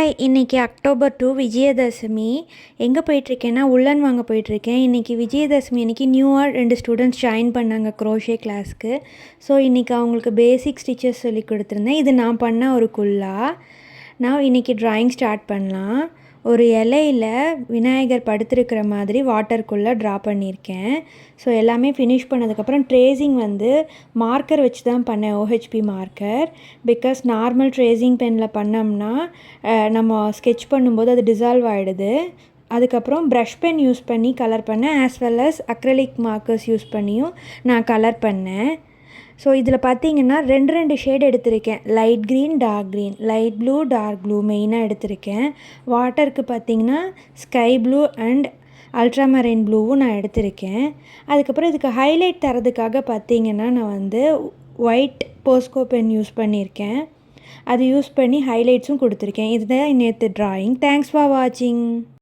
Hi, இன்னைக்கு October 2 Vijayadashami. எங்கே போயிட்டுருக்கேன்னா உல்லன் வாங்க போயிட்டுருக்கேன். இன்றைக்கி விஜயதசமி அன்றைக்கி நியூவாக 2 ஸ்டூடெண்ட்ஸ் ஜாயின் பண்ணாங்க க்ரோஷே கிளாஸ்க்கு. ஸோ இன்றைக்கி அவங்களுக்கு பேசிக் ஸ்டிச்சஸ் சொல்லி கொடுத்துருந்தேன். இது நான் பண்ண ஒரு குல்லா. நான் இன்றைக்கி ட்ராயிங் ஸ்டார்ட் பண்ணலாம். ஒரு இலையில் விநாயகர் படுத்திருக்கிற மாதிரி வாட்டருக்குள்ளே ட்ரா பண்ணியிருக்கேன். ஸோ எல்லாமே ஃபினிஷ் பண்ணதுக்கப்புறம் ட்ரேசிங் வந்து மார்க்கர் வச்சு தான் பண்ணேன், OHP marker. Because normal tracing பெனில் பண்ணோம்னா நம்ம ஸ்கெட்ச் பண்ணும்போது அது டிசால்வ் ஆகிடுது. அதுக்கப்புறம் ப்ரஷ் பென் யூஸ் பண்ணி கலர் பண்ணேன், as well as acrylic markers use பண்ணியும் நான் கலர் பண்ணேன். ஸோ இதில் பார்த்தீங்கன்னா 2 ஷேட் எடுத்திருக்கேன். Light green, dark green, light blue, dark blue மெயினாக எடுத்திருக்கேன். வாட்டருக்கு பார்த்தீங்கன்னா ஸ்கை ப்ளூ அண்ட் அல்ட்ராமரைன் ப்ளூவும் நான் எடுத்திருக்கேன். அதுக்கப்புறம் இதுக்கு ஹைலைட் தரதுக்காக பார்த்தீங்கன்னா நான் வந்து ஒயிட் போஸ்கோ பென் யூஸ் பண்ணியிருக்கேன். அது யூஸ் பண்ணி ஹைலைட்ஸும் கொடுத்துருக்கேன். இதுதான் நேற்று ட்ராயிங். தேங்க்ஸ் ஃபார் வாட்சிங்.